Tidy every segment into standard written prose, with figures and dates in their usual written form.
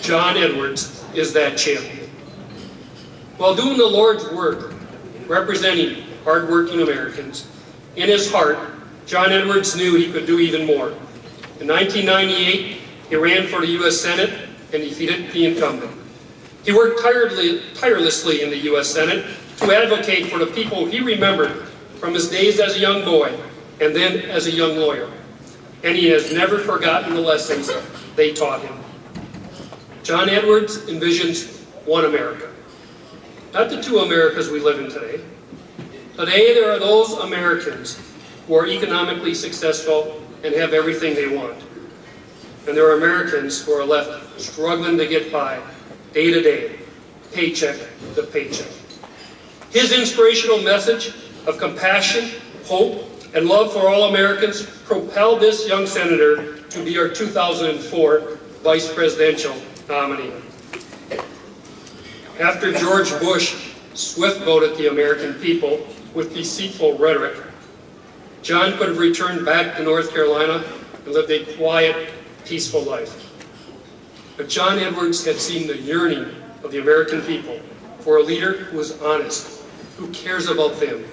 John Edwards is that champion. While doing the Lord's work, representing hardworking Americans, in his heart, John Edwards knew he could do even more. In 1998, he ran for the U.S. Senate and defeated the incumbent. He worked tirelessly in the U.S. Senate to advocate for the people he remembered from his days as a young boy and then as a young lawyer. And he has never forgotten the lessons they taught him. John Edwards envisions one America. Not the two Americas we live in today. Today there are those Americans who are economically successful and have everything they want. And there are Americans who are left struggling to get by, day to day, paycheck to paycheck. His inspirational message of compassion, hope, and love for all Americans propelled this young senator to be our 2004 vice presidential nominee. After George Bush swift-voted the American people with deceitful rhetoric, John could have returned back to North Carolina and lived a quiet, peaceful life. But John Edwards had seen the yearning of the American people for a leader who is honest, who cares about them,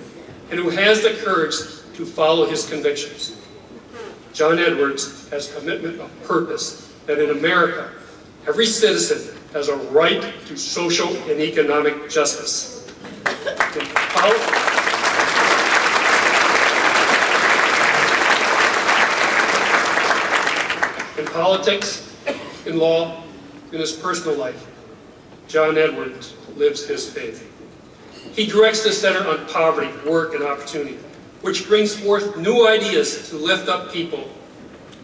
and who has the courage to follow his convictions. John Edwards has commitment of purpose that in America, every citizen has a right to social and economic justice. In politics, in law, in his personal life, John Edwards lives his faith. He directs the Center on Poverty, Work, and Opportunity, which brings forth new ideas to lift up people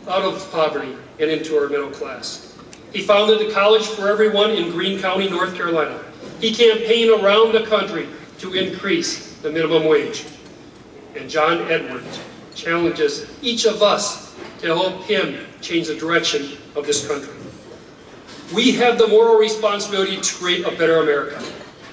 out of poverty and into our middle class. He founded the College for Everyone in Greene County, North Carolina. He campaigned around the country to increase the minimum wage. And John Edwards challenges each of us to help him change the direction of this country. We have the moral responsibility to create a better America,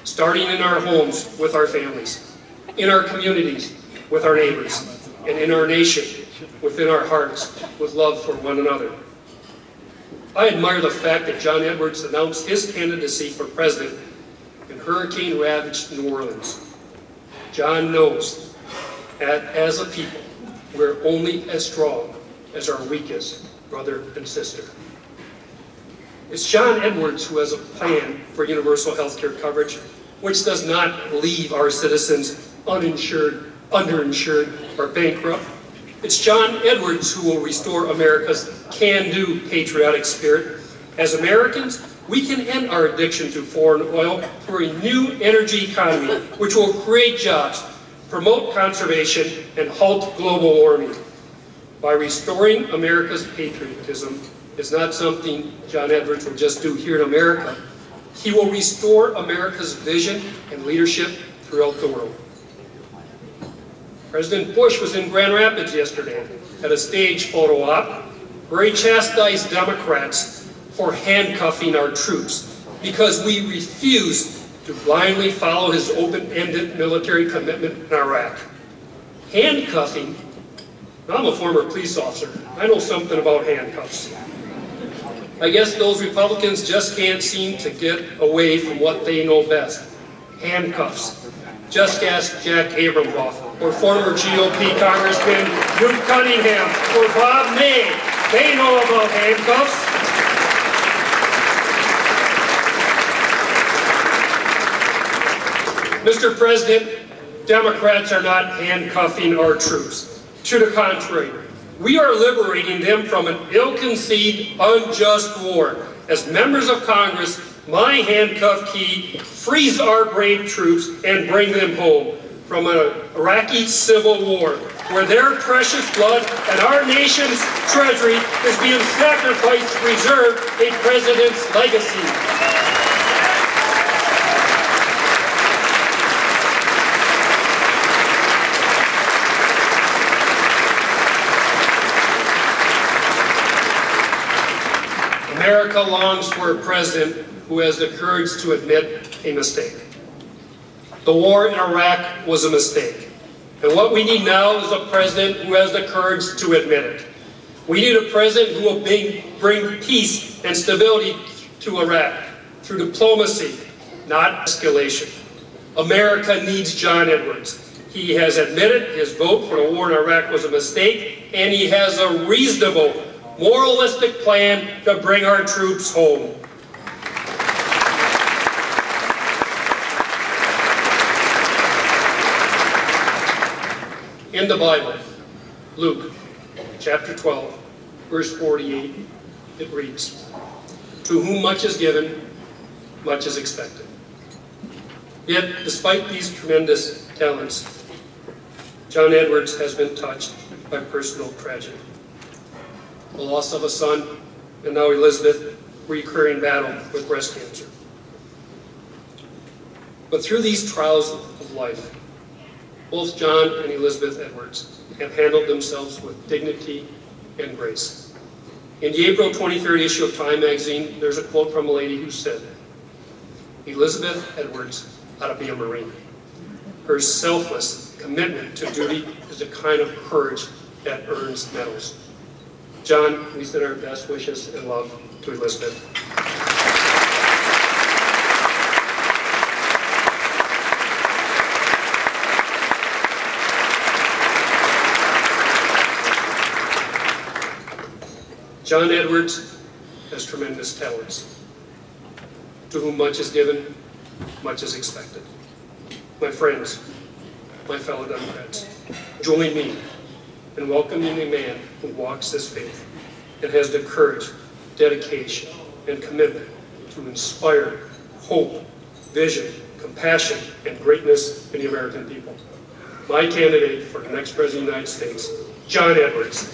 starting in our homes with our families, in our communities with our neighbors, and in our nation within our hearts with love for one another. I admire the fact that John Edwards announced his candidacy for president in hurricane-ravaged New Orleans. John knows that as a people, we're only as strong as our weakest brother and sister. It's John Edwards who has a plan for universal health care coverage, which does not leave our citizens uninsured, underinsured, or bankrupt. It's John Edwards who will restore America's can-do patriotic spirit. As Americans, we can end our addiction to foreign oil through a new energy economy, which will create jobs, promote conservation, and halt global warming. By restoring America's patriotism is not something John Edwards will just do here in America. He will restore America's vision and leadership throughout the world. President Bush was in Grand Rapids yesterday at a stage photo op where he chastised Democrats for handcuffing our troops because we refuse to blindly follow his open-ended military commitment in Iraq. Handcuffing? I'm a former police officer. I know something about handcuffs. I guess those Republicans just can't seem to get away from what they know best. Handcuffs. Just ask Jack Abramoff or former GOP Congressman Newt Cunningham or Bob May. They know about handcuffs. Mr. President, Democrats are not handcuffing our troops. To the contrary, we are liberating them from an ill-conceived, unjust war. As members of Congress, my handcuff key frees our brave troops and bring them home from an Iraqi civil war where their precious blood and our nation's treasury is being sacrificed to preserve a president's legacy. America longs for a president who has the courage to admit a mistake. The war in Iraq was a mistake. And what we need now is a president who has the courage to admit it. We need a president who will bring peace and stability to Iraq through diplomacy, not escalation. America needs John Edwards. He has admitted his vote for the war in Iraq was a mistake, and he has a reasonable, moralistic plan to bring our troops home. In the Bible, Luke chapter 12, verse 48, it reads, "To whom much is given, much is expected." Yet, despite these tremendous talents, John Edwards has been touched by personal tragedy. The loss of a son, and now Elizabeth, recurring battle with breast cancer. But through these trials of life, both John and Elizabeth Edwards have handled themselves with dignity and grace. In the April 23rd issue of Time magazine, there's a quote from a lady who said, "Elizabeth Edwards ought to be a Marine. Her selfless commitment to duty is the kind of courage that earns medals." John, we send our best wishes and love to Elizabeth. John Edwards has tremendous talents. To whom much is given, much is expected. My friends, my fellow Democrats, join me in welcoming a man who walks this faith and has the courage, dedication, and commitment to inspire hope, vision, compassion, and greatness in the American people. My candidate for the next President of the United States, John Edwards.